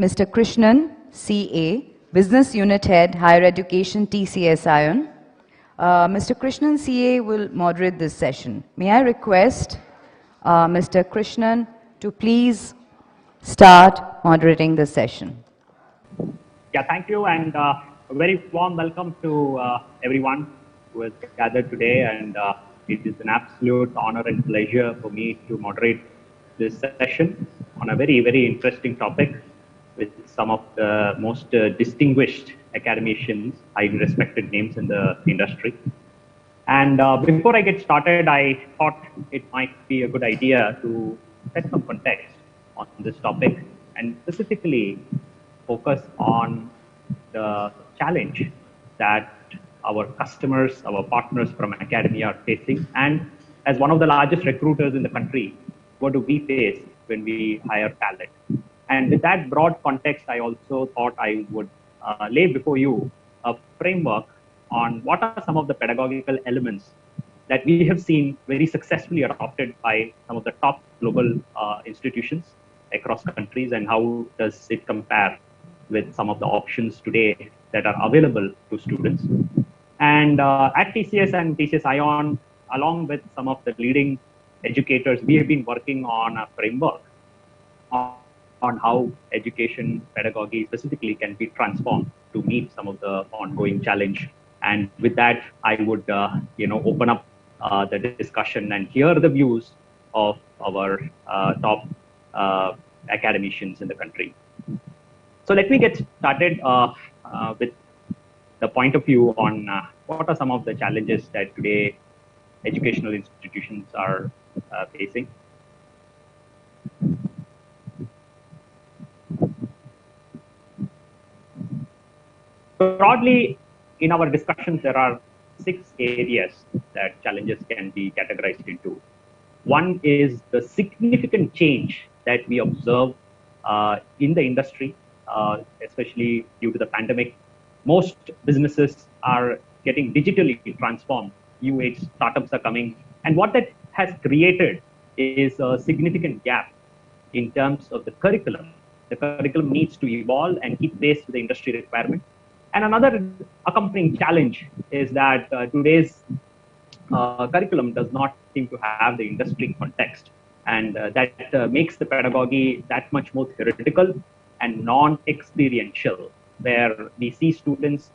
Mr. Krishnan, CA, Business Unit Head, Higher Education, TCS ION. Mr. Krishnan, CA, will moderate this session. May I request Mr. Krishnan to please start moderating the session. Yeah, thank you, and a very warm welcome to everyone who has gathered today. And it is an absolute honor and pleasure for me to moderate this session on a very, very interesting topic with some of the most distinguished academicians, highly respected names in the industry. And before I get started, I thought it might be a good idea to set some context on this topic and specifically focus on the challenge that our customers, our partners from academia are facing. And as one of the largest recruiters in the country, what do we face when we hire talent? And with that broad context, I also thought I would lay before you a framework on what are some of the pedagogical elements that we have seen very successfully adopted by some of the top global institutions across countries, and how does it compare with some of the options today that are available to students. And at TCS and TCS ION, along with some of the leading educators, we have been working on a framework on how education pedagogy specifically can be transformed to meet some of the ongoing challenge. And with that, I would open up the discussion and hear the views of our top academicians in the country. So let me get started with the point of view on what are some of the challenges that today educational institutions are facing. Broadly, in our discussions, there are 6 areas that challenges can be categorized into. One is the significant change that we observe in the industry, especially due to the pandemic. Most businesses are getting digitally transformed. New age startups are coming. And what that has created is a significant gap in terms of the curriculum. The curriculum needs to evolve and keep pace with the industry requirement. And another accompanying challenge is that today's curriculum does not seem to have the industry context. And that makes the pedagogy that much more theoretical and non-experiential, where we see students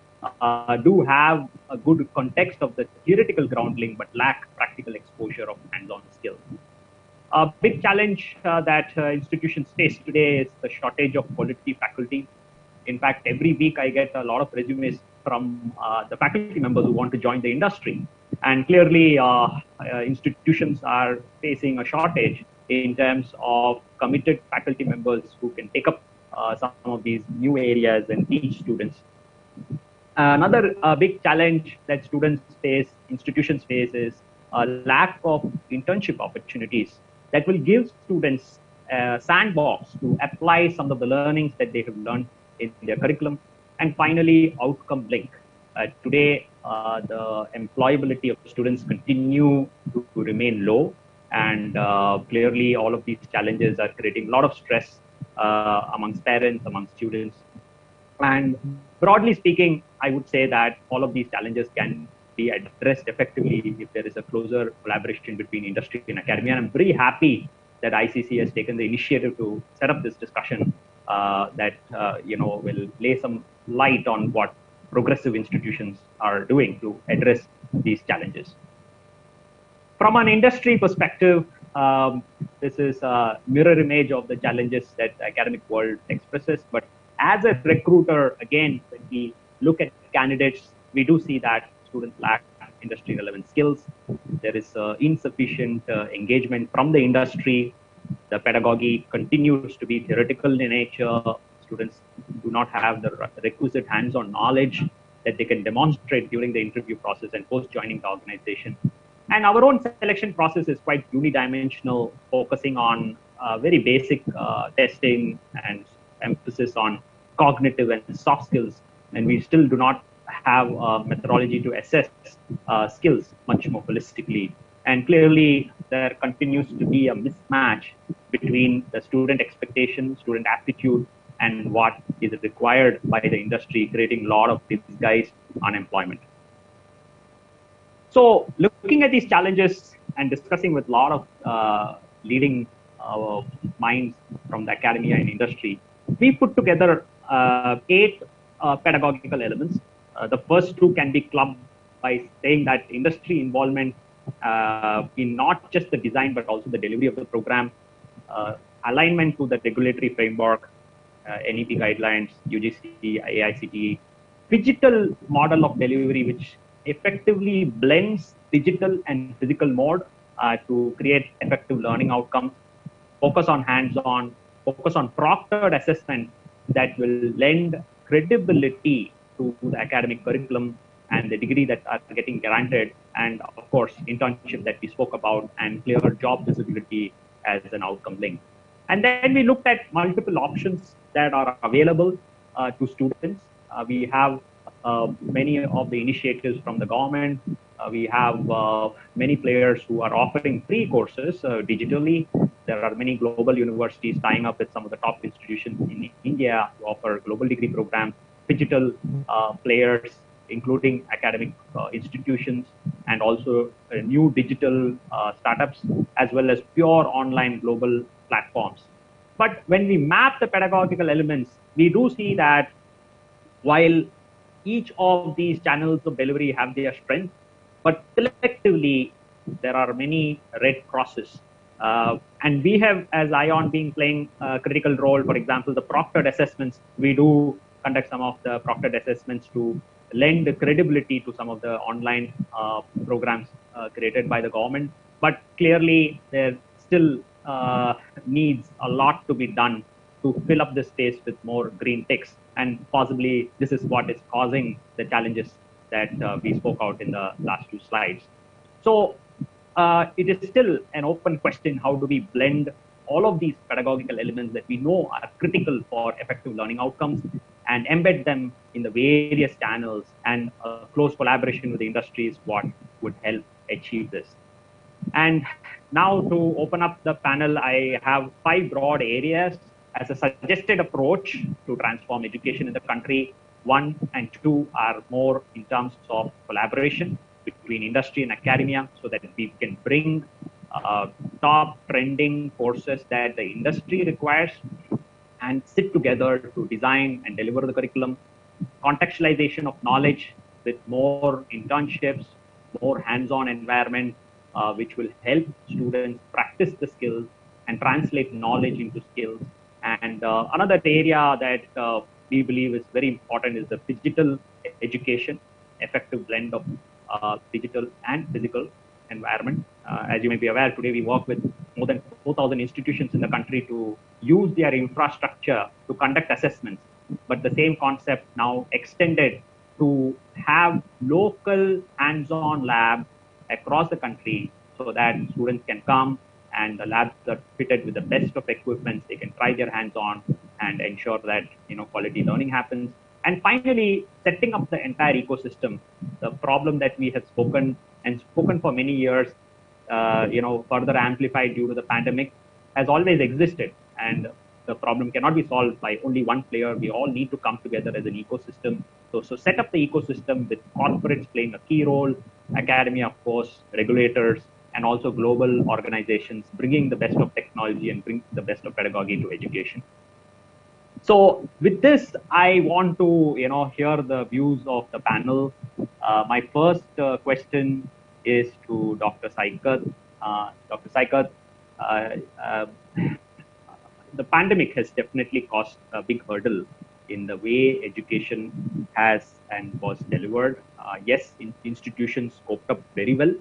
do have a good context of the theoretical grounding, but lack practical exposure of hands-on skills. A big challenge that institutions face today is the shortage of quality faculty. In fact, every week I get a lot of resumes from the faculty members who want to join the industry. And clearly, institutions are facing a shortage in terms of committed faculty members who can take up some of these new areas and teach students. Another big challenge that students face, institutions face, is a lack of internship opportunities that will give students a sandbox to apply some of the learnings that they have learned in their curriculum. And finally, outcome link. Today, the employability of students continue to remain low, and clearly all of these challenges are creating a lot of stress amongst parents, amongst students. And broadly speaking, I would say that all of these challenges can be addressed effectively if there is a closer collaboration between industry and academia. And I'm very happy that ICC has taken the initiative to set up this discussion that will lay some light on what progressive institutions are doing to address these challenges. From an industry perspective, this is a mirror image of the challenges that the academic world expresses. But as a recruiter, again, when we look at candidates, we do see that students lack industry relevant skills. There is insufficient engagement from the industry. The pedagogy continues to be theoretical in nature. Students do not have the requisite hands-on knowledge that they can demonstrate during the interview process and post-joining the organization. And our own selection process is quite unidimensional, focusing on very basic testing and emphasis on cognitive and soft skills. And we still do not have a methodology to assess skills much more holistically. And clearly, there continues to be a mismatch between the student expectation, student aptitude, and what is required by the industry, creating a lot of disguised unemployment. So looking at these challenges and discussing with a lot of leading minds from the academia and industry, we put together 8 pedagogical elements. The first 2 can be clubbed by saying that industry involvement in not just the design but also the delivery of the program, alignment to the regulatory framework, NEP guidelines, UGC, AICTE, digital model of delivery, which effectively blends digital and physical mode to create effective learning outcomes, focus on hands-on, focus on proctored assessment that will lend credibility to the academic curriculum and the degree that are getting granted, and of course, internship that we spoke about, and clear job visibility as an outcome link. And then we looked at multiple options that are available to students. We have many of the initiatives from the government. We have many players who are offering free courses digitally. There are many global universities tying up with some of the top institutions in India to offer global degree programs, digital players, including academic institutions, and also new digital startups, as well as pure online global platforms. But when we map the pedagogical elements, we do see that while each of these channels of delivery have their strengths, but collectively, there are many red crosses. And we have, as ION, being playing a critical role. For example, the proctored assessments, we do conduct some of the proctored assessments to lend credibility to some of the online programs created by the government. But clearly, there still needs a lot to be done to fill up the space with more green ticks. And possibly this is what is causing the challenges that we spoke out in the last 2 slides. So it is still an open question, how do we blend all of these pedagogical elements that we know are critical for effective learning outcomes and embed them in the various channels, and close collaboration with the industry is what would help achieve this. And now to open up the panel, I have 5 broad areas as a suggested approach to transform education in the country. 1 and 2 are more in terms of collaboration between industry and academia, so that we can bring top trending courses that the industry requires and sit together to design and deliver the curriculum. Contextualization of knowledge with more internships, more hands-on environment, which will help students practice the skills and translate knowledge into skills. And another area that we believe is very important is the digital education, effective blend of digital and physical environment. As you may be aware, today we work with more than 4,000 institutions in the country to use their infrastructure to conduct assessments. But the same concept now extended to have local hands-on labs across the country, so that students can come and the labs are fitted with the best of equipment. They can try their hands on and ensure that quality learning happens. And finally, setting up the entire ecosystem. The problem that we have spoken for many years, further amplified due to the pandemic, has always existed. And the problem cannot be solved by only one player. We all need to come together as an ecosystem. So set up the ecosystem with corporates playing a key role, academia, of course, regulators, and also global organizations bringing the best of technology and bring the best of pedagogy to education. So with this, I want to hear the views of the panel. My first question is to Dr. Saikat. Dr. Saikat, the pandemic has definitely caused a big hurdle in the way education has and was delivered. Yes, institutions coped up very well,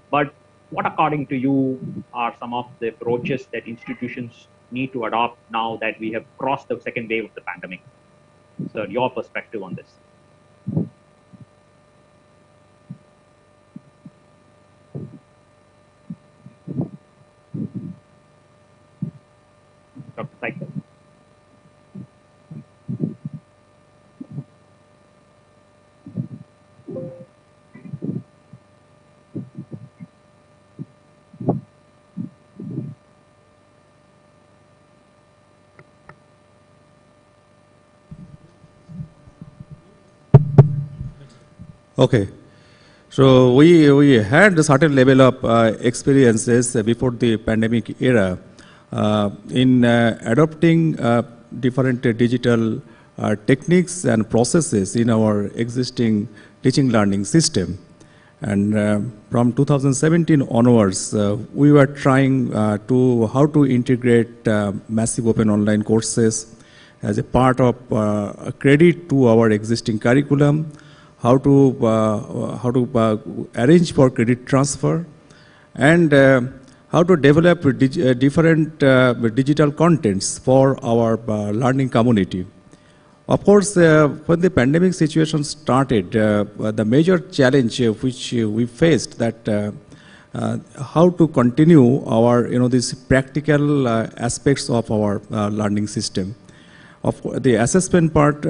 but what, according to you, are some of the approaches that institutions need to adopt now that we have crossed the second wave of the pandemic? Sir, your perspective on this. Dr. Saikat. Okay. So we had a certain level of experiences before the pandemic era in adopting different digital techniques and processes in our existing teaching learning system. And from 2017 onwards, we were trying how to integrate massive open online courses as a part of a credit to our existing curriculum, how to arrange for credit transfer, and how to develop different digital contents for our learning community. Of course, when the pandemic situation started, the major challenge which we faced that how to continue our, these practical aspects of our learning system. Of the assessment part,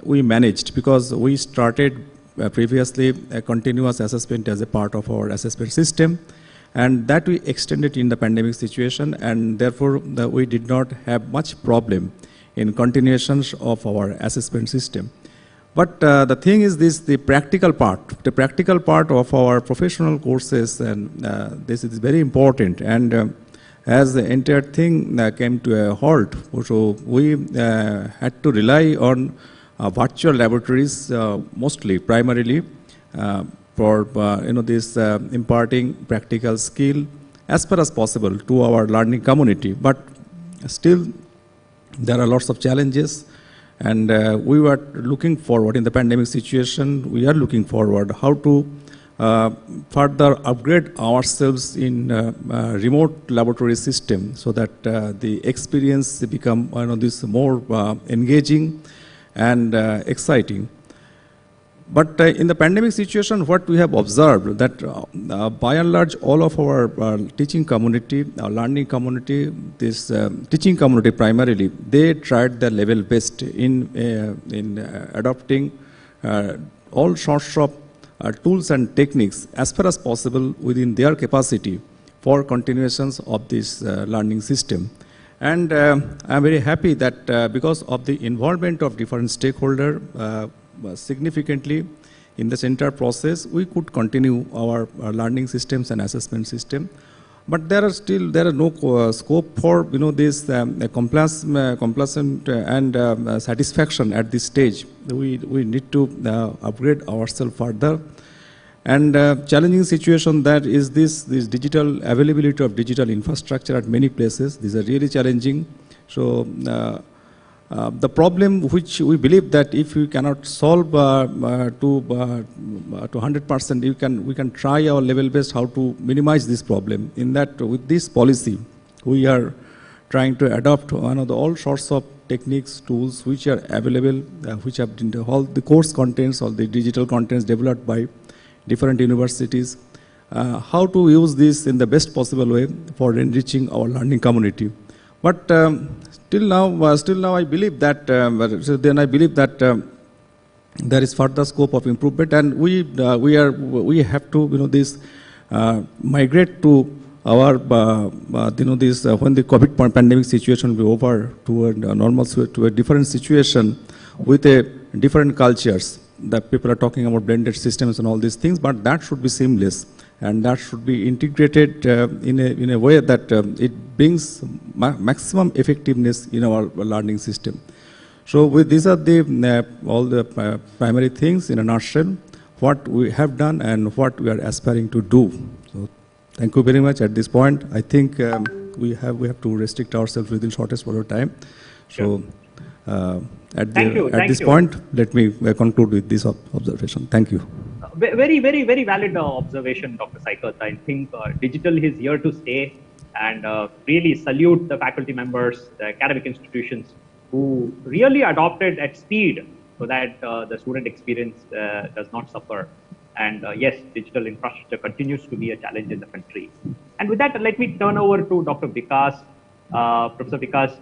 we managed because we started previously a continuous assessment as a part of our assessment system, and that we extended in the pandemic situation, and therefore we did not have much problem in continuations of our assessment system. But the thing is this, the practical part of our professional courses, and this is very important. And as the entire thing came to a halt, so we had to rely on virtual laboratories mostly, primarily, for this imparting practical skill as far as possible to our learning community. But still, there are lots of challenges, and we were looking forward in the pandemic situation. We are looking forward how to further upgrade ourselves in remote laboratory system so that the experience become this more engaging and exciting. But in the pandemic situation, what we have observed that by and large, all of our teaching community, our learning community, this teaching community primarily, they tried their level best in adopting all sorts of tools and techniques as far as possible within their capacity for continuations of this learning system. And I'm very happy that because of the involvement of different stakeholders, significantly in the entire process, we could continue our learning systems and assessment system. But there is no scope for this complacent and satisfaction at this stage. We need to upgrade ourselves further. And challenging situation that is this digital availability of digital infrastructure at many places. These are really challenging. So the problem which we believe that if we cannot solve to 100%, we can try our level best how to minimize this problem. In that, with this policy, we are trying to adopt all sorts of techniques, tools which are available, which have all the course contents, all the digital contents developed by different universities, how to use this in the best possible way for enriching our learning community. But still now, I believe that there is further scope of improvement, and we have to migrate to our when the COVID pandemic situation will be over to a normal, to a different situation with a different cultures. That people are talking about blended systems and all these things, but that should be seamless. And that should be integrated in a way that it brings maximum effectiveness in our learning system. So these are the all the primary things in a nutshell, what we have done and what we are aspiring to do. So thank you very much. At this point, I think we have to restrict ourselves within shortest possible time. So at this point, let me conclude with this observation. Thank you. Very, very, very valid observation, Dr. Saikat. I think digital is here to stay, and really salute the faculty members, the academic institutions who really adopted at speed so that the student experience does not suffer. And yes, digital infrastructure continues to be a challenge in the country. And with that, let me turn over to Dr. Vikas. Professor Vikas,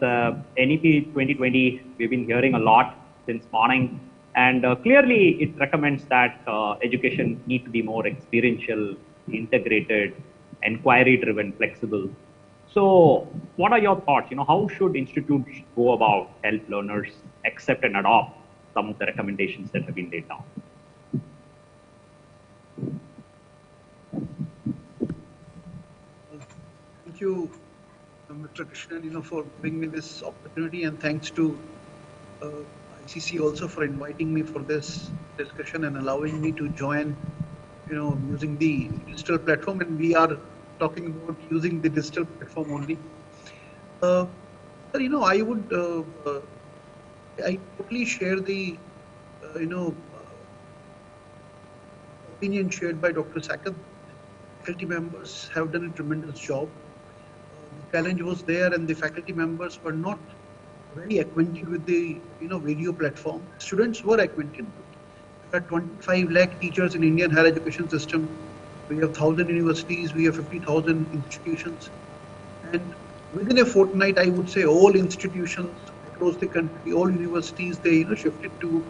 NEP 2020, we've been hearing a lot since morning. And clearly, it recommends that education need to be more experiential, integrated, inquiry-driven, flexible. So, what are your thoughts? How should institutes go about help learners accept and adopt some of the recommendations that have been laid down? Thank you, Mr. Krishnan, for giving me this opportunity, and thanks to ICC also for inviting me for this discussion and allowing me to join, using the digital platform. And we are talking about using the digital platform only. I would, I totally share the, opinion shared by Dr. Saket. Faculty members have done a tremendous job. The challenge was there, and the faculty members were not very acquainted with the video platform. Students were acquainted. There are 25 lakh teachers in Indian higher education system. We have 1,000 universities. We have 50,000 institutions, and within a fortnight, I would say all institutions across the country, all universities, they shifted to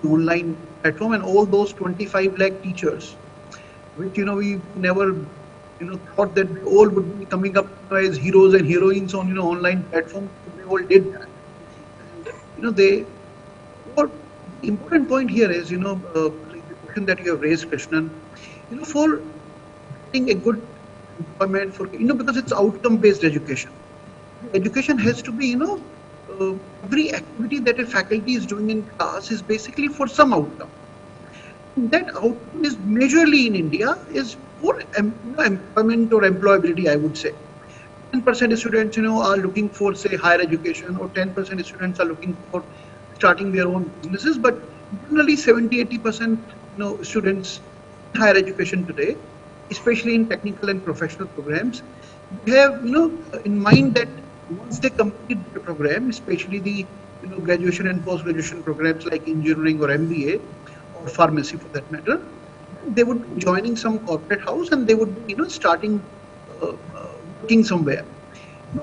the online platform, and all those 25 lakh teachers, which we never thought that they all would be coming up as heroes and heroines on online platform. They all did that. And, they. What the important point here is the question that you have raised, Krishnan. For getting a good employment, for because it's outcome-based education. Education has to be every activity that a faculty is doing in class is basically for some outcome. That outcome is majorly in India is for employment or employability, I would say. 10% students, are looking for, say, higher education, or 10% students are looking for starting their own businesses. But generally, 70-80%, students in higher education today, especially in technical and professional programs, they have, in mind that once they complete the program, especially the, graduation and post-graduation programs like engineering or MBA or pharmacy for that matter, they would be joining some corporate house and they would be, starting working somewhere.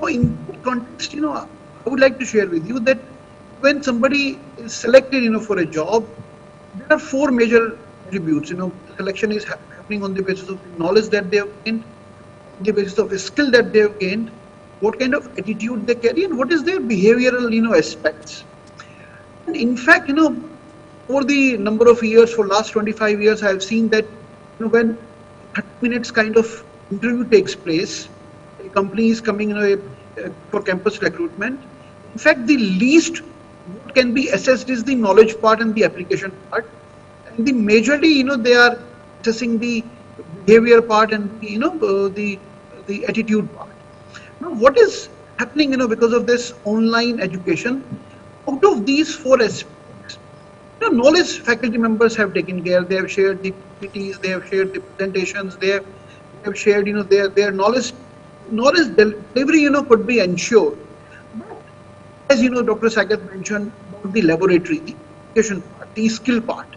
In that context, I would like to share with you that when somebody is selected, for a job, there are four major attributes. Selection is happening on the basis of the knowledge that they have gained, on the basis of a skill that they have gained, what kind of attitude they carry, and what is their behavioral, aspects. And in fact, over the number of years, for last 25 years, I have seen that, when 30 minutes kind of interview takes place, a company is coming, for campus recruitment. In fact, the least what can be assessed is the knowledge part and the application part, and the majorly, they are assessing the behavior part and the attitude part. Now, what is happening, because of this online education? Out of these four aspects, knowledge faculty members have taken care. They have shared the PPTs, they have shared the presentations, they have shared, their knowledge delivery, could be ensured. But as Dr. Saket mentioned about the laboratory, the education part, the skill part,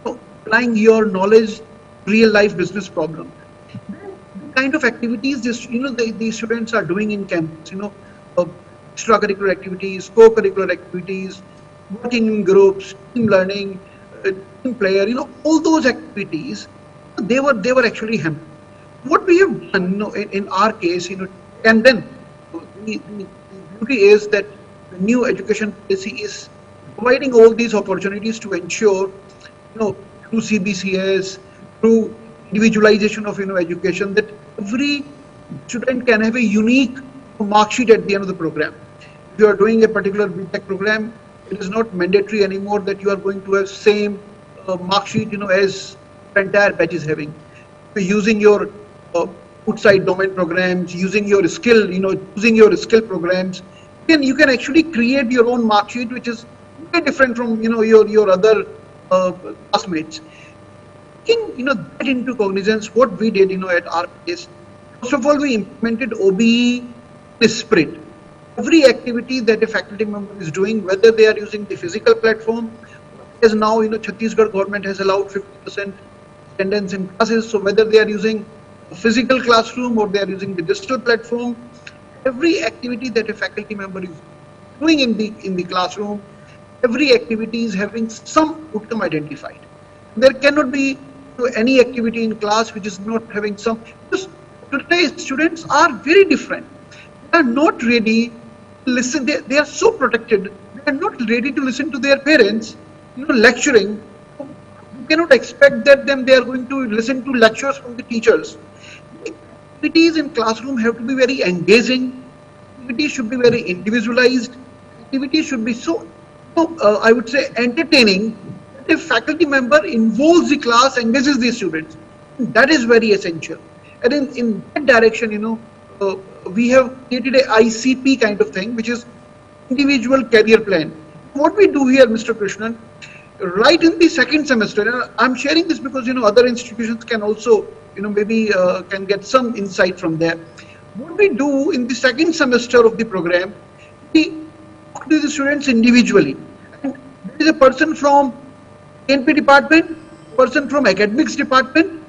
applying your knowledge, real life business problem. Kind of activities this the students are doing in campus, extracurricular activities, co-curricular activities, working in groups, team learning, team player, all those activities, they were actually hampered. What we have done, in our case, and then the beauty is that the new education policy is providing all these opportunities to ensure, through CBCS, through individualization of education, that every student can have a unique mark sheet at the end of the program. If you are doing a particular BTech program, it is not mandatory anymore that you are going to have same mark sheet as the entire batch is having. So using your outside domain programs, using your skill, using your skill programs, you can actually create your own mark sheet, which is very different from your other classmates. Taking that into cognizance, what we did at our place, first of all, we implemented OBE spirit. Every activity that a faculty member is doing, whether they are using the physical platform, as now Chhattisgarh government has allowed 50% attendance in classes. So whether they are using a physical classroom or they are using the digital platform, every activity that a faculty member is doing in the classroom, every activity is having some outcome identified. There cannot be any activity in class which is not having some. Because today students are very different. They are not ready to listen. They are so protected. They are not ready to listen to their parents, lecturing. You cannot expect that they are going to listen to lectures from the teachers. activities in classroom have to be very engaging. Activities should be very individualized. Activities should be so, I would say, entertaining that if faculty member involves the class, engages the students. That is very essential. And in that direction, we have created a ICP kind of thing, which is individual career plan. What we do here, Mr. Krishnan, right in the second semester, and I'm sharing this because other institutions can also maybe can get some insight from there. What we do in the second semester of the program, we talk to the students individually, and there is a person from NP department, person from academics department,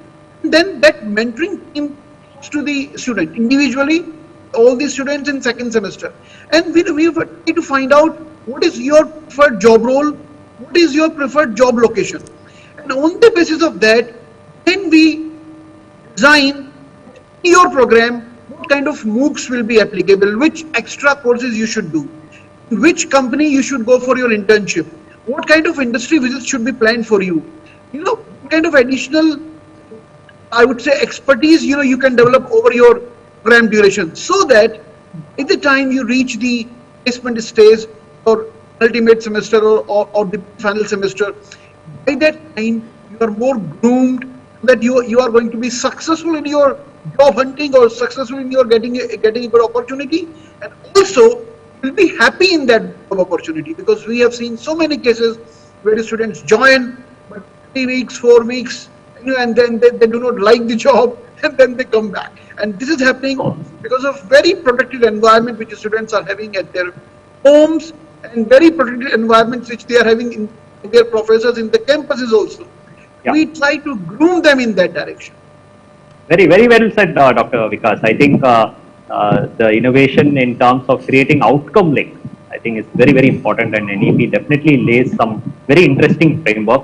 and then that mentoring team talks to the student individually, all the students in second semester, and we try to find out what is your preferred job role, what is your preferred job location, and on the basis of that, then we design your program, what kind of MOOCs will be applicable, which extra courses you should do, which company you should go for your internship, what kind of industry visits should be planned for you, what kind of additional, I would say, expertise you can develop over your program duration, so that at the time you reach the placement stage or ultimate semester or the final semester, by that time you are more groomed that you are going to be successful in your job hunting or successful in your getting a good opportunity, and also will be happy in that job opportunity, because we have seen so many cases where the students join but 3 weeks, 4 weeks, and then they do not like the job, and then they come back. And this is happening because of very protected environment which the students are having at their homes, and very protected environments which they are having in their professors in the campuses also. Yeah. We try to groom them in that direction. Very, very well said, Dr. Vikas. I think the innovation in terms of creating outcome link, I think is very, very important, and NEP definitely lays some very interesting framework.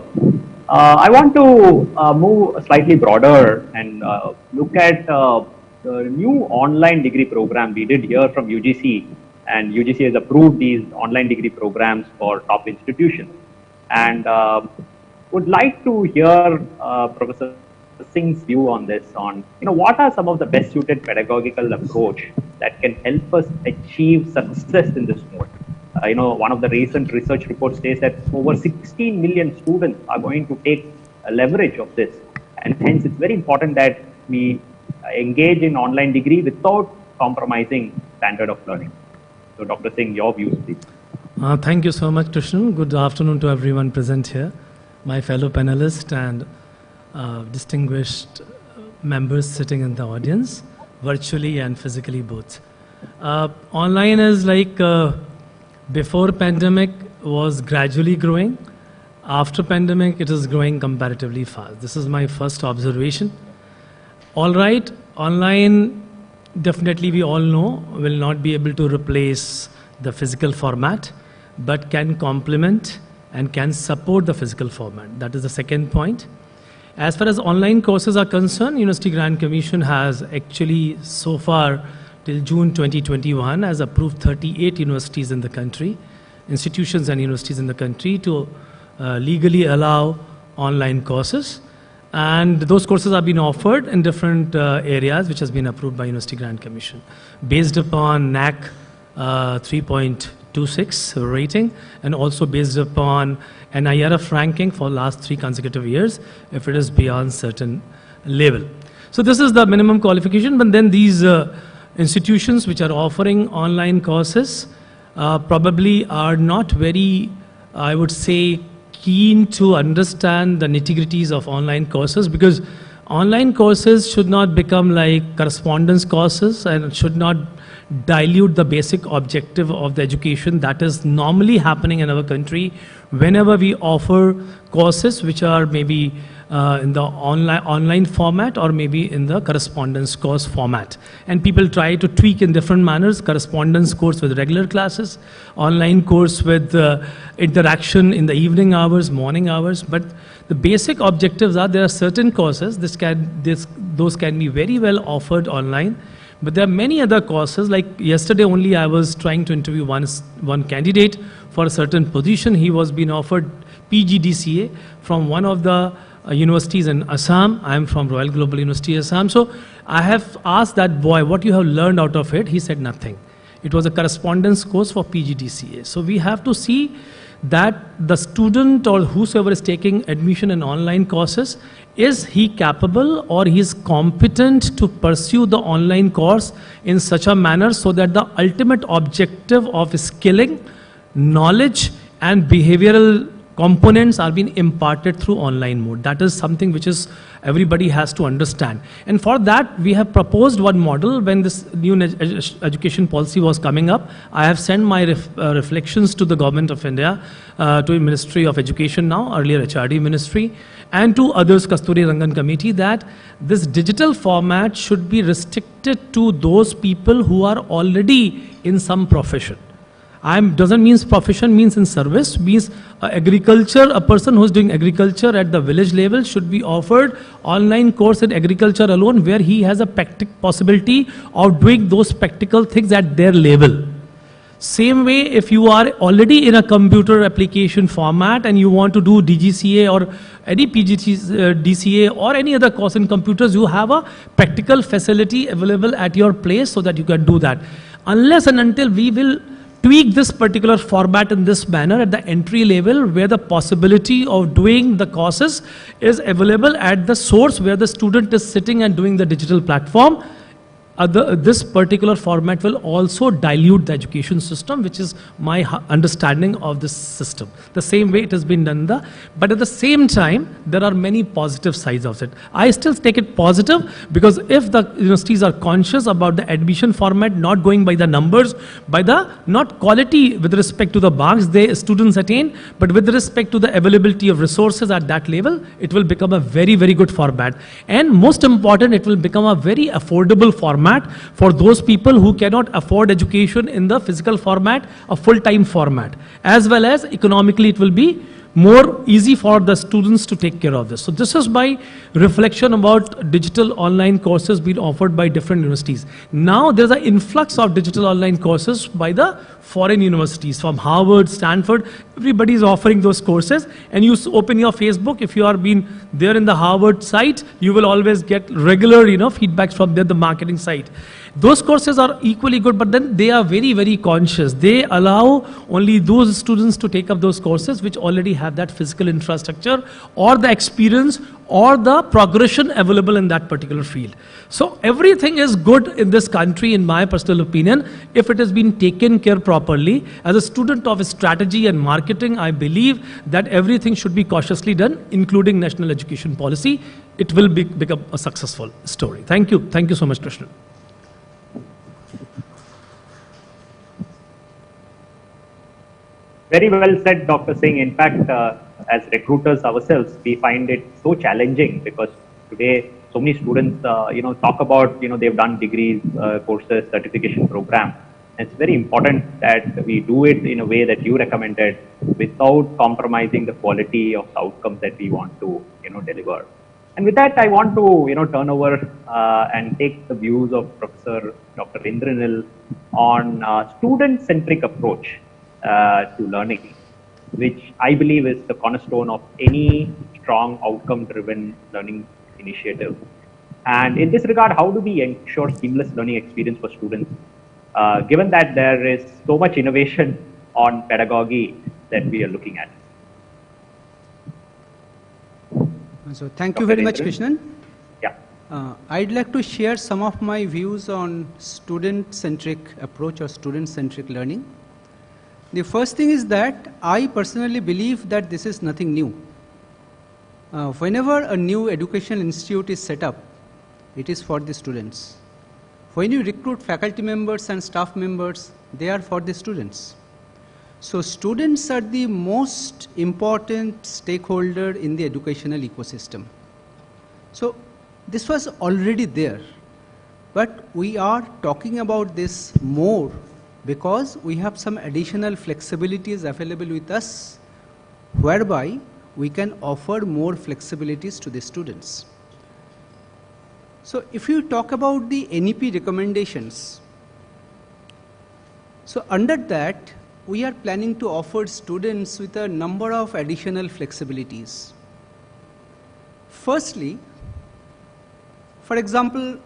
I want to move slightly broader and look at the new online degree program we did hear from UGC, and UGC has approved these online degree programs for top institutions. And would like to hear Professor Singh's view on this, on what are some of the best suited pedagogical approach that can help us achieve success in this mode. One of the recent research reports says that over 16 million students are going to take a leverage of this, and hence it's very important that we engage in online degree without compromising standard of learning. So Dr. Singh, your views please. Thank you so much, Krishnan. Good afternoon to everyone present here, my fellow panelists and distinguished members sitting in the audience, virtually and physically both. Online is like before pandemic was gradually growing. After pandemic, it is growing comparatively fast. This is my first observation. All right, online, definitely we all know, will not be able to replace the physical format, but can complement and can support the physical format. That is the second point. As far as online courses are concerned, University Grant Commission has actually so far till June 2021 has approved 38 universities in the country, institutions and universities in the country to legally allow online courses. And those courses are being offered in different areas which has been approved by University Grant Commission based upon NAC 3.26 rating, and also based upon NIRF ranking for last 3 consecutive years if it is beyond certain level. So this is the minimum qualification, but then these institutions which are offering online courses probably are not very, I would say, keen to understand the nitty-gritties of online courses, because online courses should not become like correspondence courses and should not dilute the basic objective of the education that is normally happening in our country whenever we offer courses which are maybe in the online format or maybe in the correspondence course format. And people try to tweak in different manners, correspondence course with regular classes, online course with interaction in the evening hours, morning hours. But the basic objectives are there are certain courses, those can be very well offered online. But there are many other courses, like yesterday only I was trying to interview one candidate for a certain position. He was being offered PGDCA from one of the universities in Assam. I am from Royal Global University, Assam. So I have asked that boy, what you have learned out of it? He said nothing. It was a correspondence course for PGDCA. So we have to see that the student or whosoever is taking admission in online courses, is he capable or he is competent to pursue the online course in such a manner so that the ultimate objective of skilling, knowledge and behavioral components are being imparted through online mode. That is something which is everybody has to understand. And for that, we have proposed one model. When this new education policy was coming up, I have sent my reflections to the Government of India, to the Ministry of Education now, earlier HRD Ministry, and to others, Kasturi Rangan Committee, that this digital format should be restricted to those people who are already in some profession. Doesn't mean profession means in service, means agriculture, a person who's doing agriculture at the village level should be offered online course in agriculture alone, where he has a possibility of doing those practical things at their level. Same way, if you are already in a computer application format and you want to do DGCA or any DCA or any other course in computers, you have a practical facility available at your place so that you can do that. Unless and until we will tweak this particular format in this manner at the entry level, where the possibility of doing the courses is available at the source where the student is sitting and doing the digital platform, this particular format will also dilute the education system, which is my understanding of this system. The same way it has been done, but at the same time, there are many positive sides of it. I still take it positive, because if the universities are conscious about the admission format, not going by the numbers, by the not quality with respect to the marks the students attain, but with respect to the availability of resources at that level, it will become a very, very good format. And most important, it will become a very affordable format for those people who cannot afford education in the physical format, a full-time format. As well as economically, it will be more easy for the students to take care of this. So this is my reflection about digital online courses being offered by different universities. Now there's an influx of digital online courses by the foreign universities, from Harvard, Stanford, everybody is offering those courses. And you open your Facebook, if you are been there in the Harvard site, you will always get regular feedbacks from there, the marketing site. Those courses are equally good, but then they are very, very conscious. They allow only those students to take up those courses which already have that physical infrastructure or the experience or the progression available in that particular field. So everything is good in this country, in my personal opinion, if it has been taken care properly. As a student of strategy and marketing, I believe that everything should be cautiously done, including national education policy. It will become a successful story. Thank you. Thank you so much, Krishnan. Very well said, Dr. Singh. In fact, as recruiters ourselves, we find it so challenging, because today so many students, talk about, they've done degrees, courses, certification program. It's very important that we do it in a way that you recommended, without compromising the quality of the outcomes that we want to, deliver. And with that, I want to, turn over and take the views of Professor Dr. Indranil on student-centric approach to learning, which I believe is the cornerstone of any strong outcome-driven learning initiative. And in this regard, how do we ensure seamless learning experience for students, given that there is so much innovation on pedagogy that we are looking at? So thank you very much, Krishnan. Yeah. I'd like to share some of my views on student-centric approach or student-centric learning. The first thing is that I personally believe that this is nothing new. Whenever a new educational institute is set up, it is for the students. When you recruit faculty members and staff members, they are for the students. So students are the most important stakeholder in the educational ecosystem. So this was already there, but we are talking about this more because we have some additional flexibilities available with us, whereby we can offer more flexibilities to the students. So if you talk about the NEP recommendations, so under that, we are planning to offer students with a number of additional flexibilities. Firstly, for example,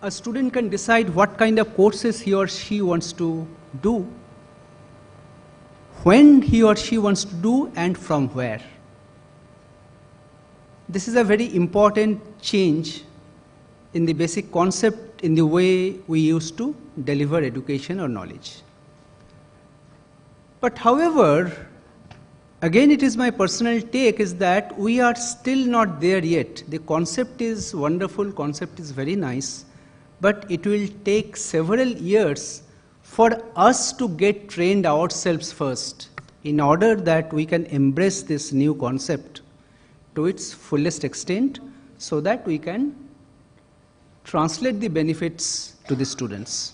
a student can decide what kind of courses he or she wants to do, when he or she wants to do, and from where. This is a very important change in the basic concept in the way we used to deliver education or knowledge. But however, again, it is my personal take is that we are still not there yet. The concept is wonderful, concept is very nice, but it will take several years for us to get trained ourselves first in order that we can embrace this new concept to its fullest extent so that we can translate the benefits to the students.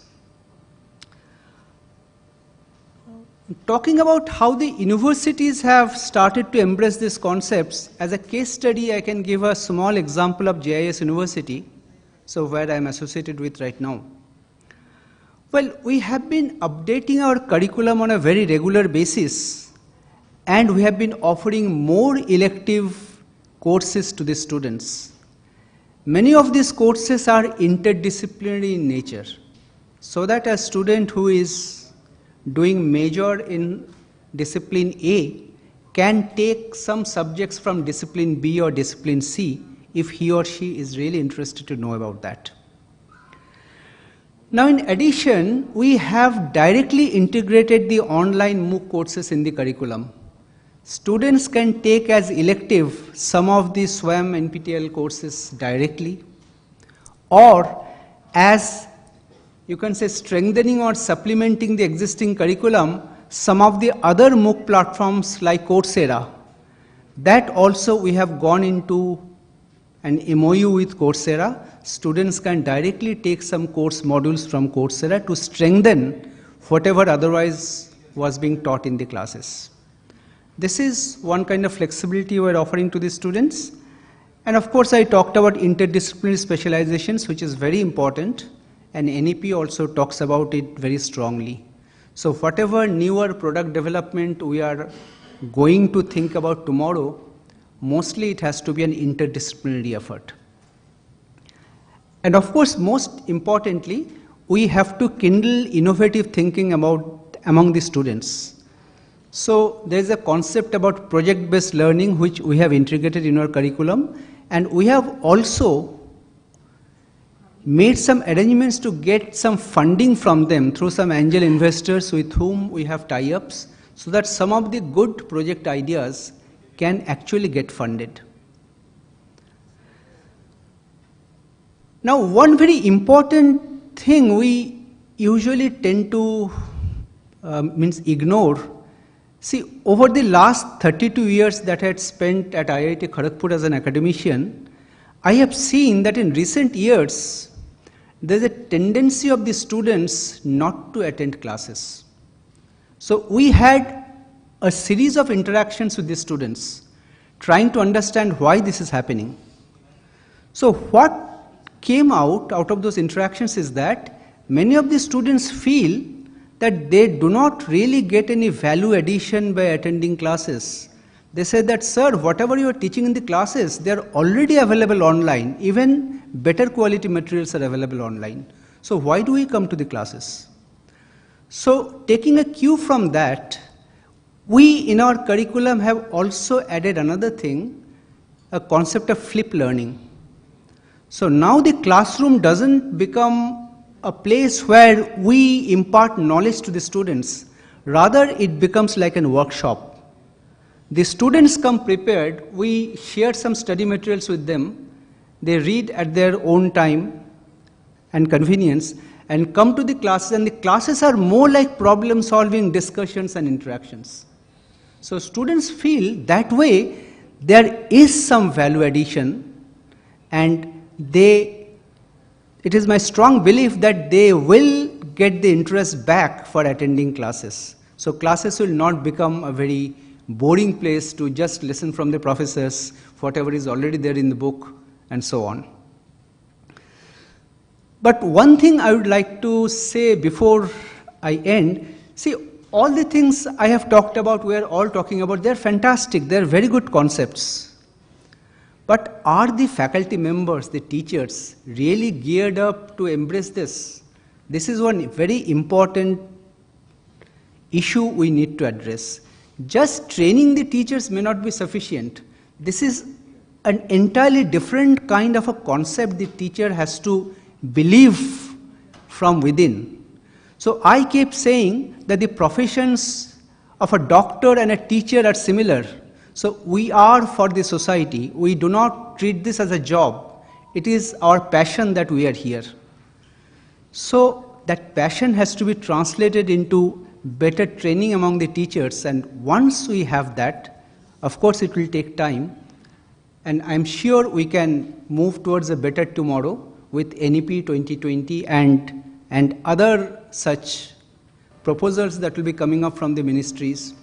Talking about how the universities have started to embrace these concepts, as a case study I can give a small example of JIS University, so where I am associated with right now. Well, we have been updating our curriculum on a very regular basis, and we have been offering more elective courses to the students. Many of these courses are interdisciplinary in nature, so that a student who is doing major in discipline A can take some subjects from discipline B or discipline C if he or she is really interested to know about that. Now, in addition, we have directly integrated the online MOOC courses in the curriculum. Students can take as elective some of the SWAM NPTEL courses directly, or as you can say strengthening or supplementing the existing curriculum, some of the other MOOC platforms like Coursera. That also we have gone into an MOU with Coursera. Students can directly take some course modules from Coursera to strengthen whatever otherwise was being taught in the classes. This is one kind of flexibility we are offering to the students. And of course, I talked about interdisciplinary specializations, which is very important. And NEP also talks about it very strongly. So whatever newer product development we are going to think about tomorrow, mostly it has to be an interdisciplinary effort. And of course, most importantly, we have to kindle innovative thinking among the students. So there is a concept about project-based learning which we have integrated in our curriculum, and we have also made some arrangements to get some funding from them through some angel investors with whom we have tie-ups, so that some of the good project ideas can actually get funded. Now, one very important thing we usually tend to ignore. See, over the last 32 years that I had spent at IIT Kharagpur as an academician, I have seen that in recent years, there is a tendency of the students not to attend classes. So we had a series of interactions with the students, trying to understand why this is happening. So what came out of those interactions is that many of the students feel that they do not really get any value addition by attending classes. They say that, sir, whatever you are teaching in the classes, they are already available online. Even better quality materials are available online. So why do we come to the classes? So taking a cue from that, we in our curriculum have also added another thing, a concept of flip learning. So now the classroom doesn't become a place where we impart knowledge to the students. Rather, it becomes like a workshop. The students come prepared, we share some study materials with them, they read at their own time and convenience, and come to the classes, and the classes are more like problem solving discussions and interactions. So students feel that way there is some value addition, and it is my strong belief that they will get the interest back for attending classes. So classes will not become a very boring place to just listen from the professors, whatever is already there in the book, and so on. But one thing I would like to say before I end, see, all the things I have talked about, we are all talking about, they're fantastic, they're very good concepts. But are the faculty members, the teachers, really geared up to embrace this? This is one very important issue we need to address. Just training the teachers may not be sufficient. This is an entirely different kind of a concept the teacher has to believe from within. So I keep saying that the professions of a doctor and a teacher are similar. So we are for the society. We do not treat this as a job. It is our passion that we are here. So that passion has to be translated into better training among the teachers, and once we have that, of course it will take time, and I'm sure we can move towards a better tomorrow with NEP 2020 and other such proposals that will be coming up from the ministries.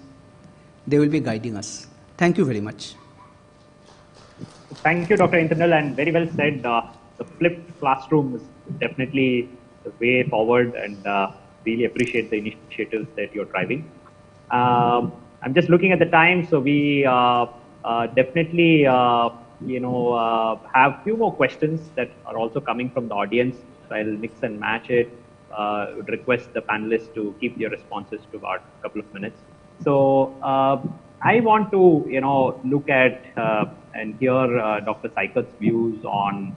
They will be guiding us. Thank you very much. Thank you, Dr. Internal, and very well said. The flipped classroom is definitely the way forward, and really appreciate the initiatives that you're driving. I'm just looking at the time, so we definitely have few more questions that are also coming from the audience. So I'll mix and match it. Would request the panelists to keep your responses to about a couple of minutes. So I want to look at and hear Dr. Saikat's views on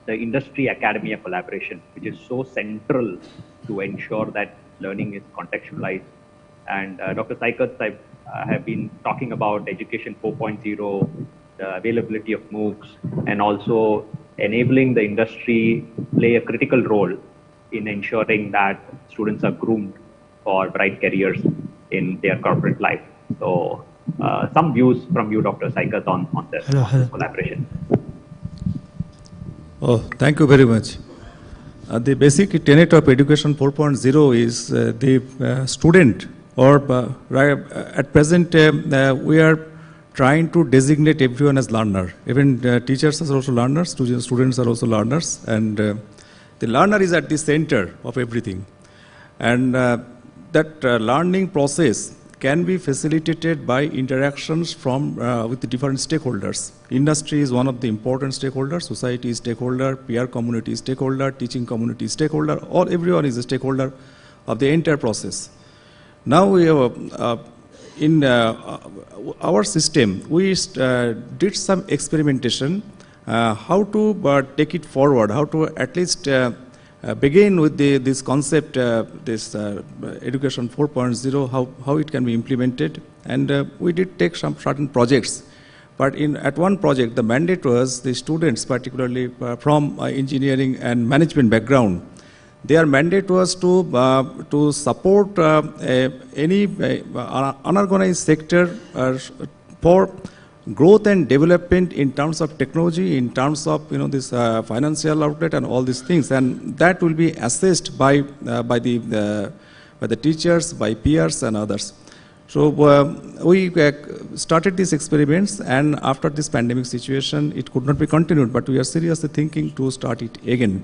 the industry-academia collaboration, which is so central to ensure that learning is contextualized. And Dr. Saikat, I have been talking about Education 4.0, the availability of MOOCs, and also enabling the industry play a critical role in ensuring that students are groomed for bright careers in their corporate life. So some views from you, Dr. Saikat, on this collaboration. Oh, thank you very much. The basic tenet of Education 4.0 is the student, or at present we are trying to designate everyone as learner. Even teachers are also learners, students are also learners, and the learner is at the center of everything. And that learning process can be facilitated by interactions from with the different stakeholders. Industry is one of the important stakeholders, society is stakeholder, peer community is stakeholder, teaching community is stakeholder, everyone is a stakeholder of the entire process. Now we have, in our system, we did some experimentation, how to take it forward, how to at least begin with this concept, this Education 4.0, how it can be implemented. And we did take some certain projects. But at one project, the mandate was the students, particularly from engineering and management background, their mandate was to support any unorganized sector for growth and development in terms of technology, in terms of this financial outlet and all these things, and that will be assessed by the teachers, by peers and others. So we started these experiments, and after this pandemic situation, it could not be continued, but we are seriously thinking to start it again.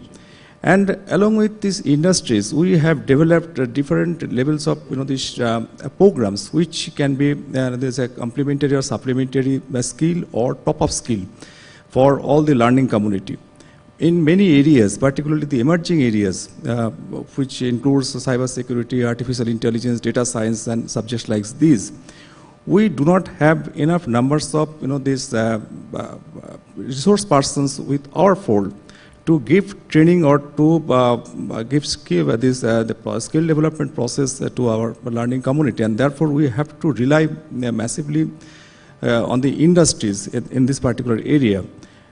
And along with these industries, we have developed different levels of these programs, which can be there's a complementary or supplementary skill or top-up skill for all the learning community. In many areas, particularly the emerging areas, which includes cyber security, artificial intelligence, data science, and subjects like these, we do not have enough numbers of these resource persons with our fold to give training or to give skill, the skill development process to our learning community, and therefore we have to rely massively on the industries in this particular area.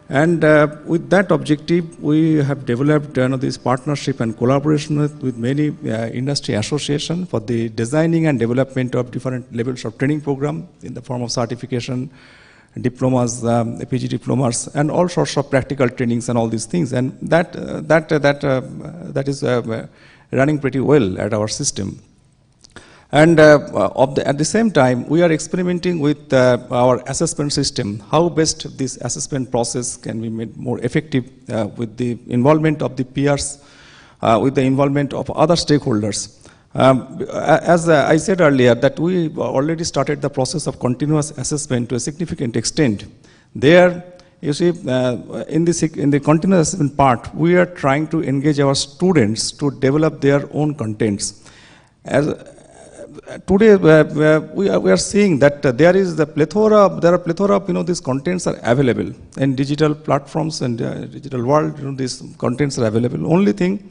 And with that objective, we have developed this partnership and collaboration with many industry associations for the designing and development of different levels of training program in the form of certification, diplomas, PG diplomas, and all sorts of practical trainings and all these things. And that is running pretty well at our system. And at the same time, we are experimenting with our assessment system, how best this assessment process can be made more effective with the involvement of the peers, with the involvement of other stakeholders. As I said earlier, that we already started the process of continuous assessment to a significant extent. There, you see, in the continuous assessment part, we are trying to engage our students to develop their own contents. As today, we are seeing that there are plethora of these contents are available in digital platforms and digital world. These contents are available. Only thing,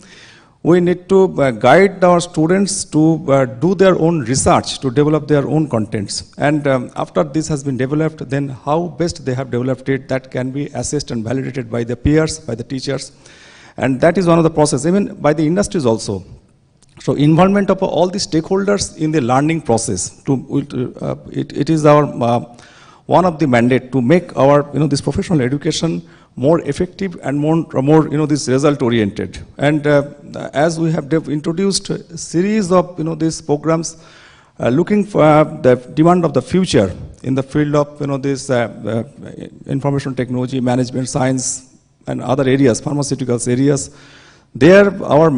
we need to guide our students to do their own research, to develop their own contents. And after this has been developed, then how best they have developed it, that can be assessed and validated by the peers, by the teachers. And that is one of the process, even by the industries also. So involvement of all the stakeholders in the learning process, it is our one of the mandate to make our this professional education more effective and more this result oriented. And as we have introduced a series of these programs looking for the demand of the future in the field of this information technology, management science, and other areas, pharmaceuticals areas. There, our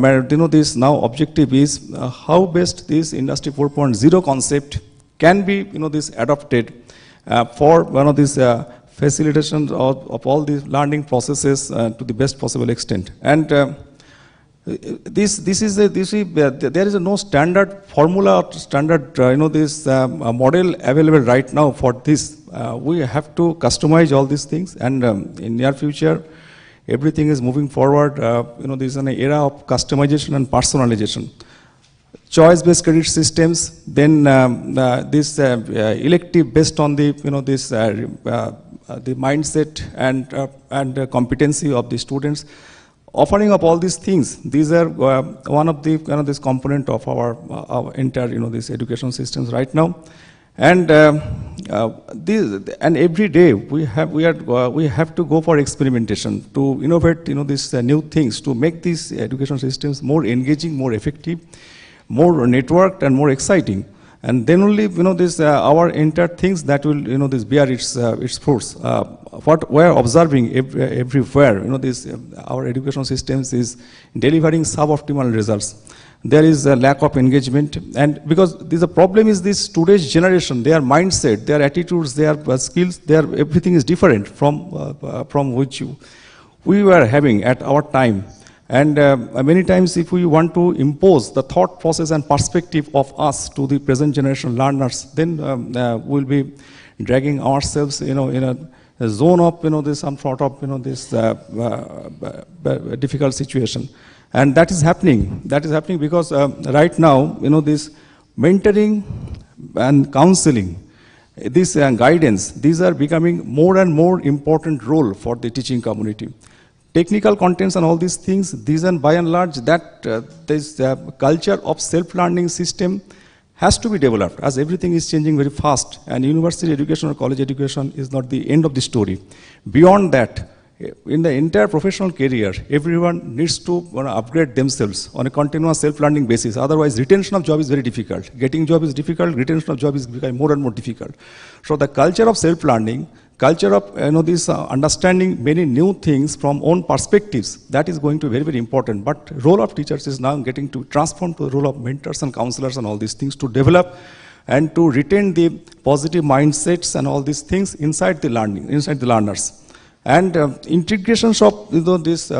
this now objective is how best this Industry 4.0 concept can be this adopted for one of these facilitation of all these learning processes to the best possible extent. And there is no standard formula or standard this model available right now for this. We have to customize all these things, and in near future, everything is moving forward. This is an era of customization and personalization. Choice-based credit systems, then this elective based on the the mindset and competency of the students. Offering up all these things, these are one of the this component of our entire this education systems right now. And and every day we have to go for experimentation to innovate these new things to make these education systems more engaging, more effective, more networked, and more exciting. And then only this our entire things that will this bear its fruits. What we are observing everywhere, this our education systems is delivering suboptimal results. There is a lack of engagement, and because the problem is this today's generation, their mindset, their attitudes, their skills, everything is different from which we were having at our time. And many times if we want to impose the thought process and perspective of us to the present generation learners, then we'll be dragging ourselves in a zone of this some sort of this difficult situation. And that is happening. That is happening because right now, this mentoring and counseling, this guidance, these are becoming more and more important role for the teaching community. Technical contents and all these things, these and by and large, that this culture of self-learning system has to be developed, as everything is changing very fast, and university education or college education is not the end of the story. Beyond that, in the entire professional career, everyone needs to upgrade themselves on a continuous self-learning basis. Otherwise, retention of job is very difficult. Getting job is difficult, retention of job is becoming more and more difficult. So the culture of self-learning, culture of this understanding many new things from own perspectives, that is going to be very, very important. But role of teachers is now getting to transform to the role of mentors and counselors and all these things to develop and to retain the positive mindsets and all these things inside the learning, inside the learners. And integrations of this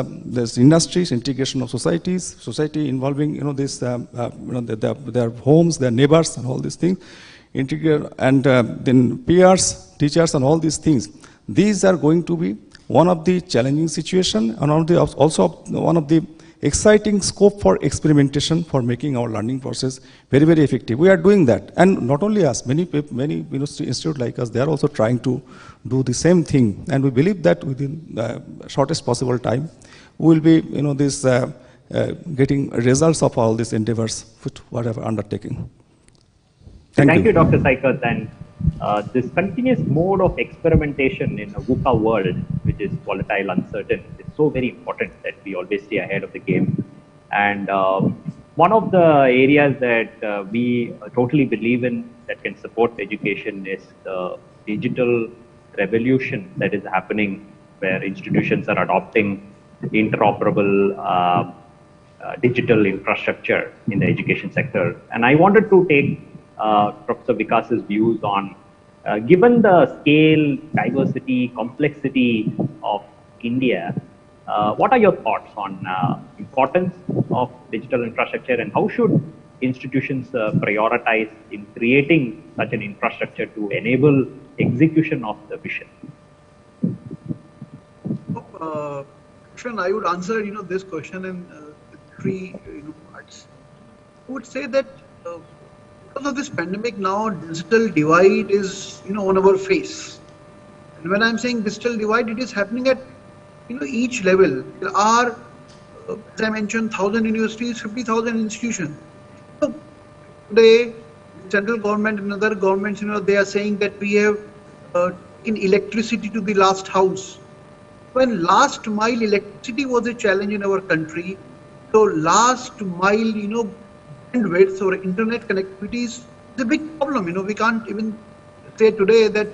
industries, integration of society involving this their homes, their neighbors, and all these things, and then peers, teachers, and all these things. These are going to be one of the challenging situation, and also one of the exciting scope for experimentation for making our learning process very, very effective. We are doing that, and not only us, many institutes like us, they are also trying to do the same thing, and we believe that within the shortest possible time, we will be getting results of all these endeavors with whatever undertaking. Thank you, Dr. Saikat. And this continuous mode of experimentation in a VUCA world, which is volatile, uncertain, is so very important that we always stay ahead of the game. And one of the areas that we totally believe in that can support education is the digital revolution that is happening, where institutions are adopting interoperable digital infrastructure in the education sector. And I wanted to take Professor Vikas's views on Given the scale, diversity, complexity of India, what are your thoughts on importance of digital infrastructure, and how should institutions prioritize in creating such an infrastructure to enable execution of the vision? I would answer this question in three parts. I would say that because of this pandemic now, digital divide is on our face. And when I'm saying digital divide, it is happening at each level. There are, as I mentioned, 1,000 universities, 50,000 institutions. So today, central government and other governments, they are saying that we have taken electricity to the last house. When last mile electricity was a challenge in our country, so last mile, bandwidth or internet connectivity is a big problem. We can't even say today that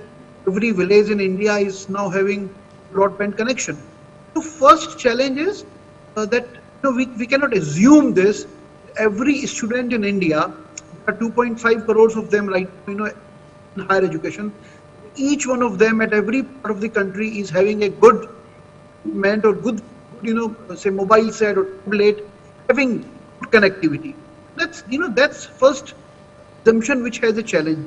every village in India is now having broadband connection. The first challenge is that we cannot assume this. Every student in India, there are 2.5 crores of them right in higher education. Each one of them at every part of the country is having a good or good, say mobile set or tablet, having good connectivity. That's first assumption which has a challenge.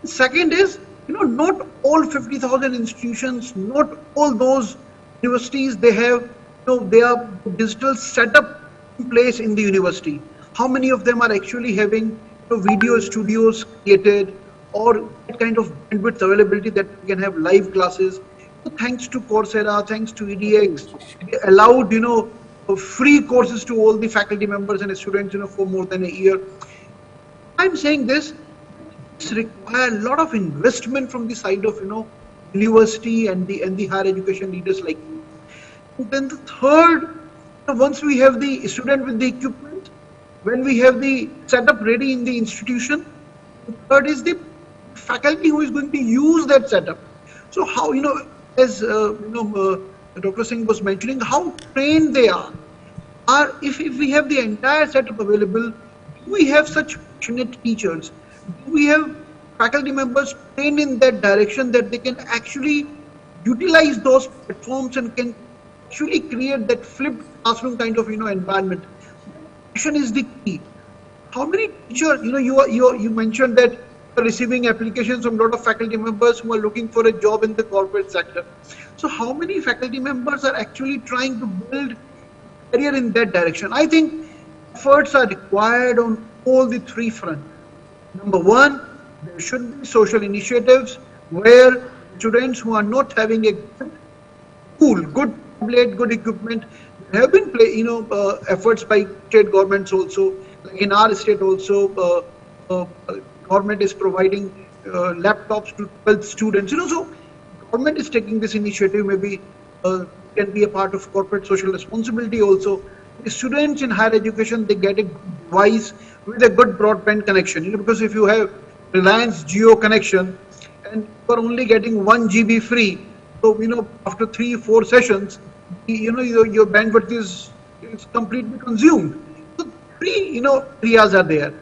Second is, not all 50,000 institutions, not all those universities, they have, their digital setup in place in the university. How many of them are actually having video studios created or that kind of bandwidth availability that we can have live classes? Thanks to Coursera, thanks to EDX, they allowed, free courses to all the faculty members and students, for more than a year. I'm saying this requires a lot of investment from the side of, university and the higher education leaders like you. And then the third, once we have the student with the equipment, when we have the setup ready in the institution, the third is the faculty who is going to use that setup. So how, as Dr. Singh was mentioning, how trained they are. If we have the entire setup available, do we have such passionate teachers? Do we have faculty members trained in that direction that they can actually utilize those platforms and can actually create that flipped classroom kind of environment? Passion is the key. How many teachers, you mentioned that you're receiving applications from a lot of faculty members who are looking for a job in the corporate sector. So how many faculty members are actually trying to build a career in that direction? I think efforts are required on all the three fronts. Number one, there should be social initiatives where students who are not having a good tool, good tablet, good equipment, there have been efforts by state governments also. Like in our state also, government is providing laptops to 12 students. So government is taking this initiative. Maybe can be a part of corporate social responsibility also. The students in higher education, they get a device with a good broadband connection. Because if you have Reliance Jio connection and you are only getting 1 GB free, so after 3-4 sessions, your bandwidth is completely consumed. So three areas are there.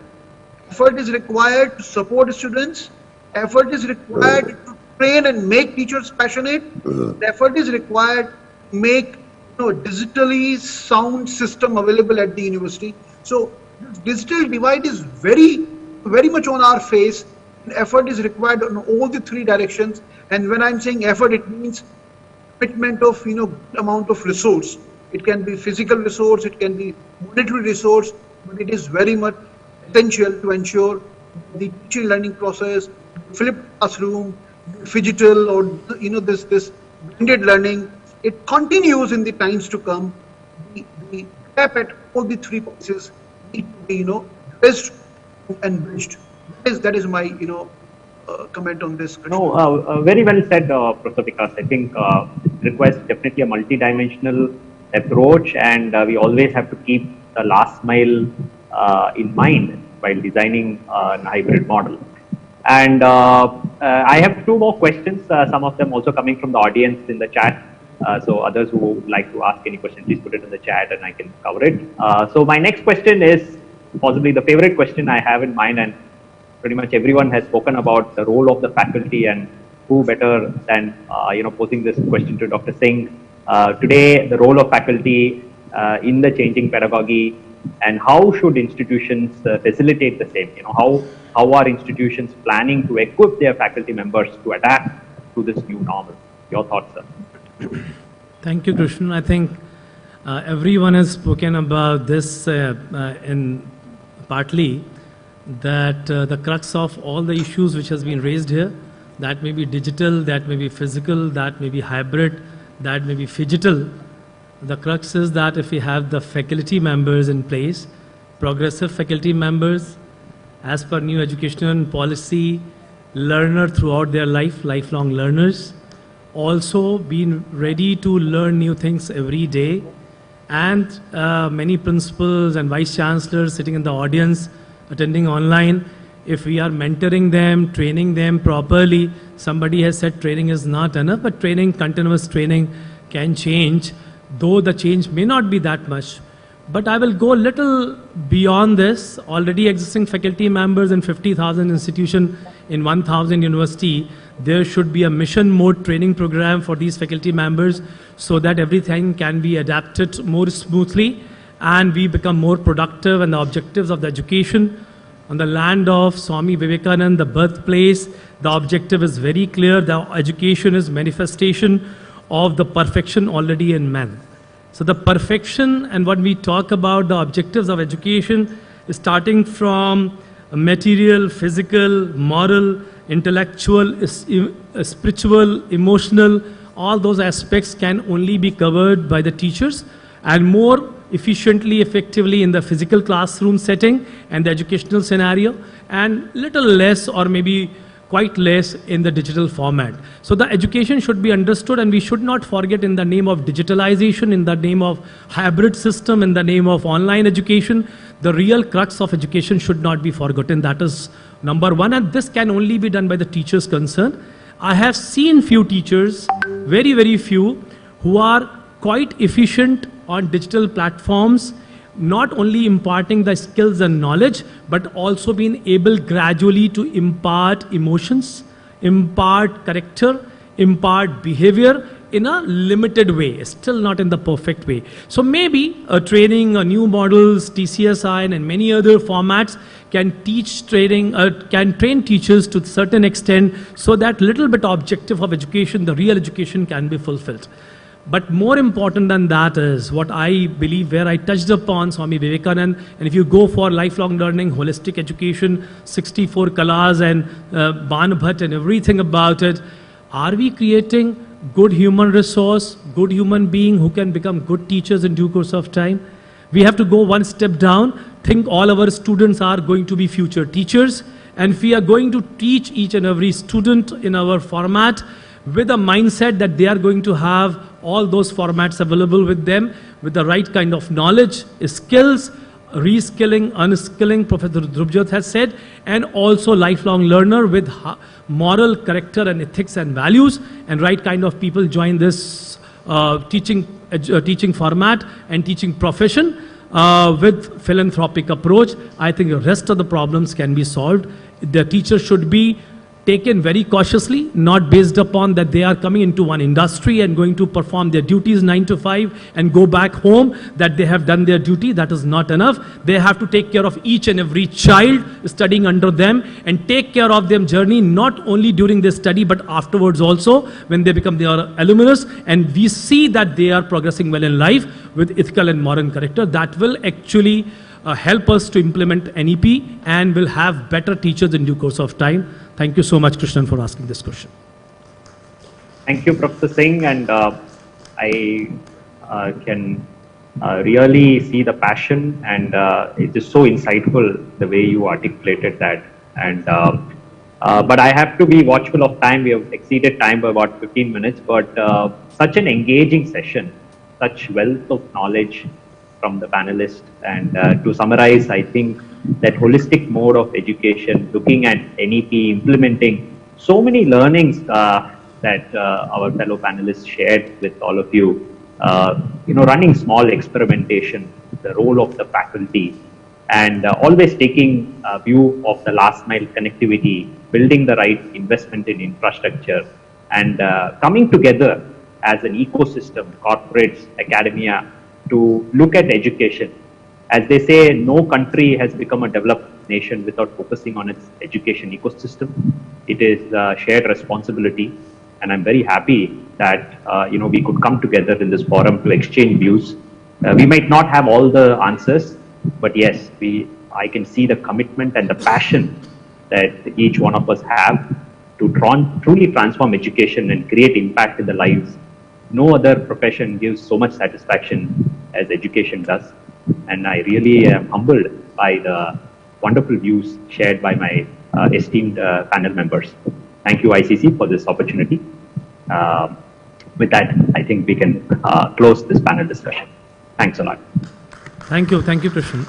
Effort is required to support students. Effort is required to train and make teachers passionate. The effort is required to make digitally sound system available at the university. So digital divide is very, very much on our face. Effort is required on all the three directions. And when I'm saying effort, it means commitment of amount of resource. It can be physical resource, it can be monetary resource, but it is very much essential to ensure the teaching learning process, flipped classroom, digital, or this blended learning, it continues in the times to come. The gap at all the three places need to be addressed and bridged. That is my comment on this. No, very well said, Professor Vikas. I think it requires definitely a multidimensional approach, and we always have to keep the last mile in mind while designing a hybrid model. And I have two more questions, some of them also coming from the audience in the chat. So others who would like to ask any question, please put it in the chat and I can cover it. So my next question is possibly the favorite question I have in mind, and pretty much everyone has spoken about the role of the faculty, and who better than posing this question to Dr. Singh. Today, the role of faculty in the changing pedagogy, and how should institutions facilitate the same? How are institutions planning to equip their faculty members to adapt to this new normal? Your thoughts, sir? Thank you, Krishnan. I think everyone has spoken about this in partly that the crux of all the issues which has been raised here, that may be digital, that may be physical, that may be hybrid, that may be phygital. The crux is that if we have the faculty members in place, progressive faculty members, as per new educational policy, learner throughout their life, lifelong learners, also being ready to learn new things every day, and many principals and vice chancellors sitting in the audience, attending online, if we are mentoring them, training them properly. Somebody has said training is not enough, but training, continuous training can change, though the change may not be that much. But I will go a little beyond this. Already existing faculty members in 50,000 institution in 1,000 university, there should be a mission mode training program for these faculty members so that everything can be adapted more smoothly and we become more productive, and the objectives of the education on the land of Swami Vivekananda, the birthplace, the objective is very clear. The education is manifestation of the perfection already in man. So the perfection, and when we talk about the objectives of education, is starting from material, physical, moral, intellectual, spiritual, emotional, all those aspects can only be covered by the teachers, and more efficiently, effectively in the physical classroom setting and the educational scenario, and little less or maybe quite less in the digital format. So the education should be understood, and we should not forget, in the name of digitalization, in the name of hybrid system, in the name of online education, the real crux of education should not be forgotten. That is number one, and this can only be done by the teachers concerned. I have seen few teachers, very, very few, who are quite efficient on digital platforms, not only imparting the skills and knowledge, but also being able gradually to impart emotions, impart character, impart behavior in a limited way, still not in the perfect way. So maybe a training, new models, TCSI and many other formats can teach training, can train teachers to a certain extent, so that little bit objective of education, the real education, can be fulfilled. But more important than that is what I believe, where I touched upon Swami Vivekananda, and if you go for lifelong learning, holistic education, 64 kalas and Banbhat and everything about it, are we creating good human resource, good human being who can become good teachers in due course of time? We have to go one step down, think all our students are going to be future teachers, and if we are going to teach each and every student in our format with a mindset that they are going to have all those formats available with them, with the right kind of knowledge, skills, reskilling, unskilling, Professor Drupjot has said, and also lifelong learner with moral character and ethics and values, and right kind of people join this teaching format and teaching profession with philanthropic approach. I think the rest of the problems can be solved. The teacher should be taken very cautiously, not based upon that they are coming into one industry and going to perform their duties 9 to 5 and go back home, that they have done their duty. That is not enough. They have to take care of each and every child studying under them, and take care of their journey, not only during their study, but afterwards also when they become their alumnus, and we see that they are progressing well in life with ethical and moral character. That will actually help us to implement NEP and will have better teachers in due course of time. Thank you so much, Krishnan, for asking this question. Thank you, Professor Singh, and I can really see the passion, and it is so insightful the way you articulated that. And but I have to be watchful of time. We have exceeded time by about 15 minutes, but such an engaging session, such wealth of knowledge from the panelists. And to summarize, I think that holistic mode of education, looking at NEP, implementing so many learnings that our fellow panelists shared with all of you, running small experimentation, the role of the faculty, and always taking a view of the last mile connectivity, building the right investment in infrastructure, and coming together as an ecosystem, corporates, academia, to look at education. As they say, no country has become a developed nation without focusing on its education ecosystem. It is a shared responsibility, and I'm very happy that we could come together in this forum to exchange views. We might not have all the answers, but yes, I can see the commitment and the passion that each one of us have to truly transform education and create impact in the lives. No other profession gives so much satisfaction as education does. And I really am humbled by the wonderful views shared by my esteemed panel members. Thank you, ICC, for this opportunity. With that, I think we can close this panel discussion. Thanks a lot. Thank you, Krishnan.